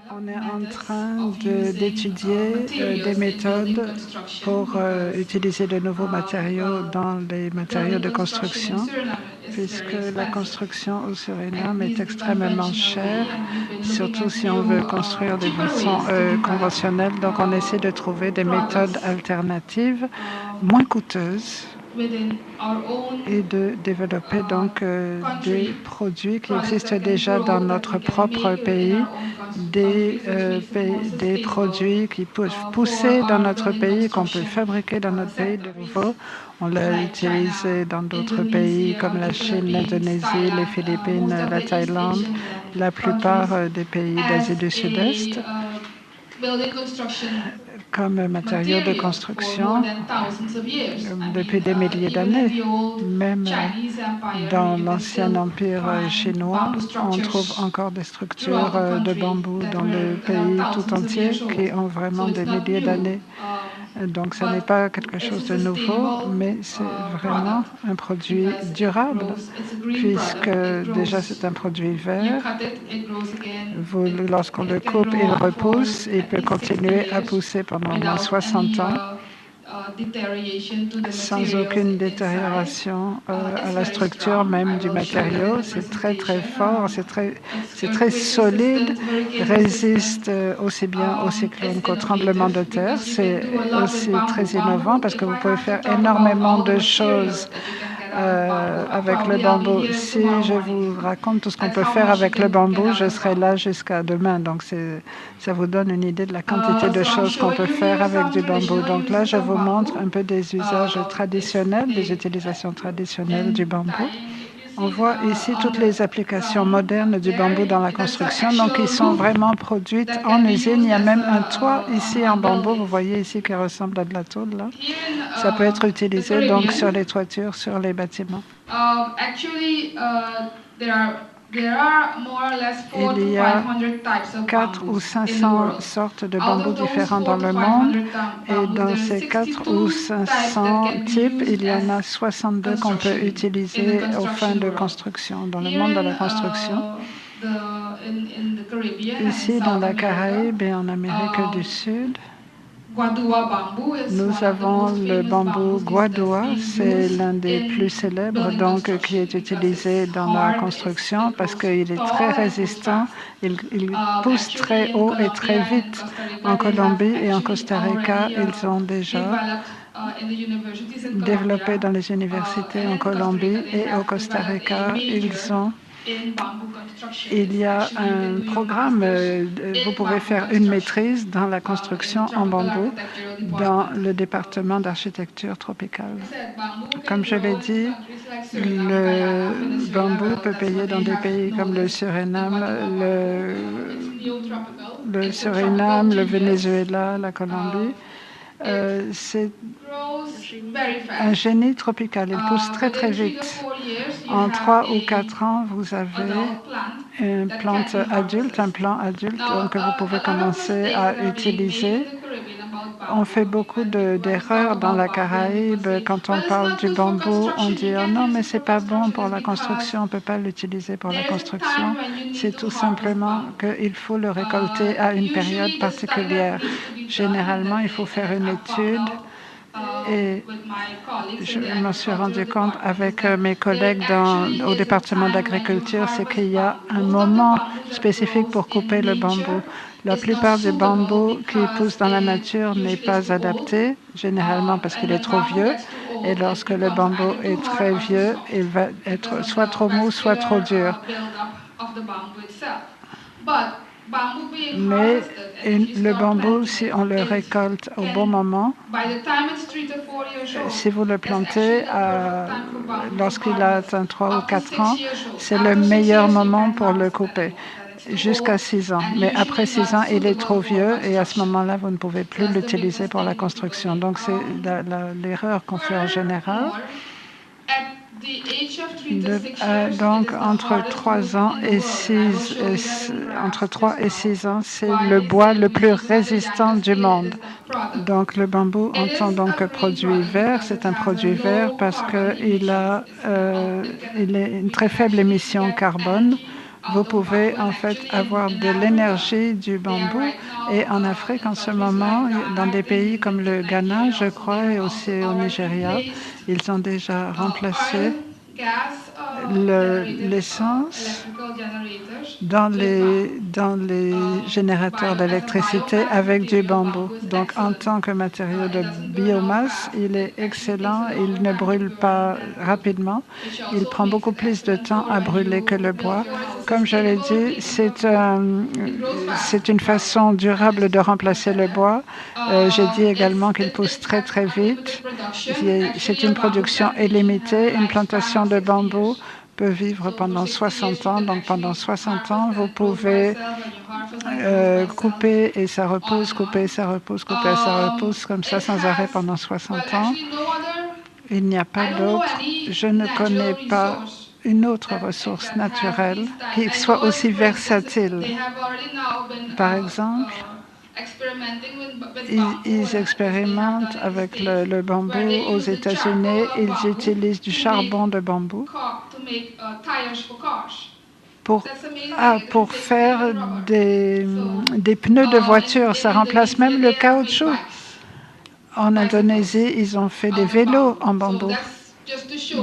On est en train d'étudier des méthodes pour utiliser de nouveaux matériaux dans les matériaux de construction, puisque la construction au Suriname est extrêmement chère, surtout si on veut construire de façon conventionnelle. Donc, on essaie de trouver des méthodes alternatives moins coûteuses et de développer donc des produits qui existent déjà dans notre propre pays, des produits qui peuvent pousser dans notre pays, qu'on peut fabriquer dans notre pays de nouveau. On l'a utilisé dans d'autres pays comme la Chine, l'Indonésie, les Philippines, la Thaïlande, la plupart des pays d'Asie du Sud-Est comme matériaux de construction depuis des milliers d'années. Même dans l'ancien empire chinois, on trouve encore des structures de bambou dans le pays tout entier qui ont vraiment des milliers d'années. Donc, ce n'est pas quelque chose de nouveau, mais c'est vraiment un produit durable, puisque déjà c'est un produit vert. Lorsqu'on le coupe, il repousse, il peut continuer à pousser pendant au moins 60 ans sans aucune détérioration à la structure même du matériau. C'est très très fort, c'est très solide, résiste aussi bien aux cyclones qu'aux tremblements de terre. C'est aussi très innovant parce que vous pouvez faire énormément de choses avec le bambou. Si je vous raconte tout ce qu'on peut faire avec le bambou, je serai là jusqu'à demain. Donc, ça vous donne une idée de la quantité de choses qu'on peut faire avec du bambou. Donc là, je vous montre un peu des usages traditionnels, des utilisations traditionnelles du bambou. On voit ici toutes les applications modernes du bambou dans la construction. Donc, ils sont vraiment produites en usine. Il y a même un toit ici en bambou. Vous voyez ici qui ressemble à de la tôle, là. Ça peut être utilisé donc sur les toitures, sur les bâtiments. Il y a 400 ou 500 sortes de bambous différents dans le monde. Et dans ces 400 ou 500 types, il y en a 62 qu'on peut utiliser aux fins de construction, dans le monde de la construction. Ici, dans la Caraïbe et en Amérique du Sud, nous avons le bambou guadua, c'est l'un des plus célèbres, donc qui est utilisé dans la construction parce qu'il est très résistant, il pousse très haut et très vite. En Colombie et en Costa Rica, ils ont déjà développé dans les universités en Colombie et au Costa Rica, il y a un programme, vous pouvez faire une maîtrise dans la construction en bambou dans le département d'architecture tropicale. Comme je l'ai dit, le bambou peut payer dans des pays comme le Suriname, le Venezuela, la Colombie. C'est un génie tropical. Il pousse très, très vite. En 3 ou 4 ans, vous avez une plante adulte, un plant adulte que vous pouvez commencer à utiliser. On fait beaucoup d'erreurs dans la Caraïbe. Quand on parle du bambou, on dit « Oh non, mais c'est pas bon pour la construction, on ne peut pas l'utiliser pour la construction ». C'est tout simplement qu'il faut le récolter à une période particulière. Généralement, il faut faire une étude. Et je m'en suis rendu compte avec mes collègues au département d'agriculture, c'est qu'il y a un moment spécifique pour couper le bambou. La plupart des bambous qui poussent dans la nature n'est pas adapté, généralement parce qu'il est trop vieux. Et lorsque le bambou est très vieux, il va être soit trop mou, soit trop dur. Mais le bambou, si on le récolte au bon moment, si vous le plantez lorsqu'il a atteint 3 ou 4 ans, c'est le meilleur moment pour le couper, jusqu'à 6 ans. Mais après 6 ans, il est trop vieux et à ce moment-là, vous ne pouvez plus l'utiliser pour la construction. Donc, c'est l'erreur qu'on fait en général. Donc, entre 3 et 6 ans, c'est le bois le plus résistant du monde. Donc, le bambou en tant donc produit vert, c'est un produit vert parce qu'il a une très faible émission carbone. vous pouvez en fait avoir de l'énergie du bambou. Et en Afrique, en ce moment, dans des pays comme le Ghana, je crois, et aussi au Nigeria, ils ont déjà remplacé l'essence dans les générateurs d'électricité avec du bambou. Donc, en tant que matériau de biomasse, il est excellent. Il ne brûle pas rapidement. Il prend beaucoup plus de temps à brûler que le bois. Comme je l'ai dit, c'est une façon durable de remplacer le bois. J'ai dit également qu'il pousse très, très vite. C'est une production illimitée. Une plantation de bambou peut vivre pendant 60 ans. Donc, pendant 60 ans, vous pouvez couper et ça repousse, couper et ça repousse, couper et ça repousse, comme ça, sans arrêt pendant 60 ans. Il n'y a pas d'autre. Je ne connais pas une autre ressource naturelle qui soit aussi versatile. Par exemple, ils expérimentent avec le bambou aux États-Unis. Ils utilisent du charbon de bambou pour faire des pneus de voiture. Ça remplace même le caoutchouc. En Indonésie, ils ont fait des vélos en bambou.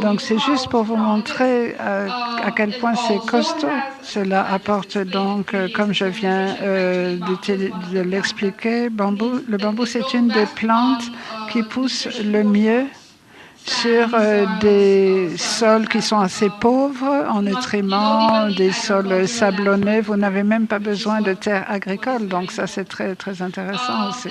Donc, c'est juste pour vous montrer à quel point c'est costaud. Cela apporte donc, comme je viens de l'expliquer, le bambou, c'est une des plantes qui pousse le mieux sur des sols qui sont assez pauvres en nutriments, des sols sablonneux. Vous n'avez même pas besoin de terres agricoles. Donc, ça, c'est très, très intéressant aussi.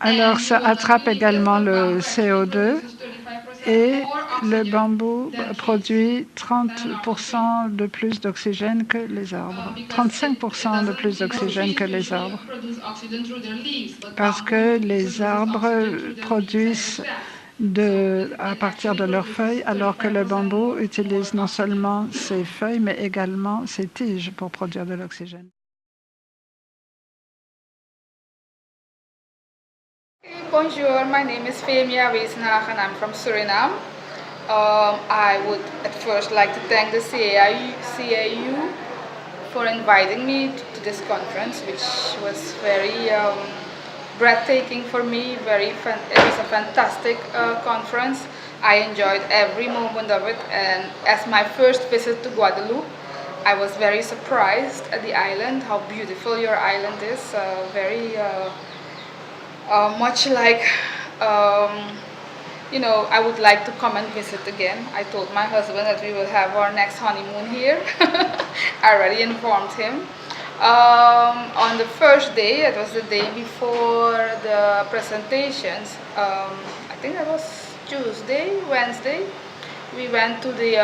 Alors, ça attrape également le CO2 et le bambou produit 30% de plus d'oxygène que les arbres, 35% de plus d'oxygène que les arbres, parce que les arbres produisent à partir de leurs feuilles, alors que le bambou utilise non seulement ses feuilles, mais également ses tiges pour produire de l'oxygène. Bonjour, my name is Femia Wesenhag and I'm from Suriname. I would at first like to thank the CAU for inviting me to this conference, which was very breathtaking for me. It was a fantastic conference. I enjoyed every moment of it, and as my first visit to Guadeloupe, I was very surprised at the island, how beautiful your island is, very much like, I would like to come and visit again. I told my husband that we will have our next honeymoon here. I already informed him. On the first day, it was the day before the presentations, I think that was Wednesday, we went to the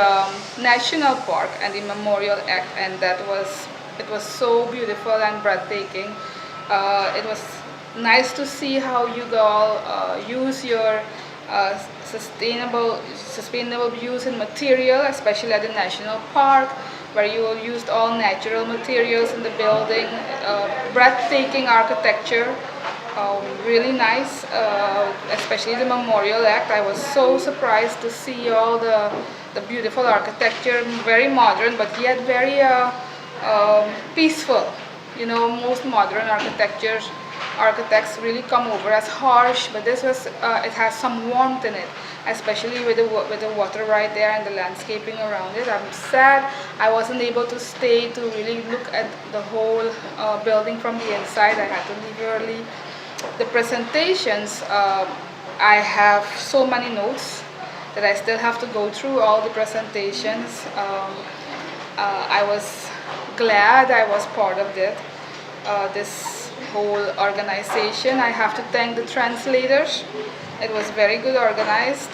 National Park and the Memorial Act, and it was so beautiful and breathtaking. It was nice to see how you all use your sustainable use in material, especially at the National Park, where you used all natural materials in the building, breathtaking architecture, really nice, especially the Memorial Act. I was so surprised to see all the beautiful architecture, very modern, but yet very peaceful. Most modern architects really come over as harsh, but this was it has some warmth in it, especially with the water right there and the landscaping around it. I'm sad I wasn't able to stay to really look at the whole building from the inside. I had to leave early. The presentations, I have so many notes that I still have to go through all the presentations. I was glad I was part of it. This whole organization. I have to thank the translators. It was very good organized.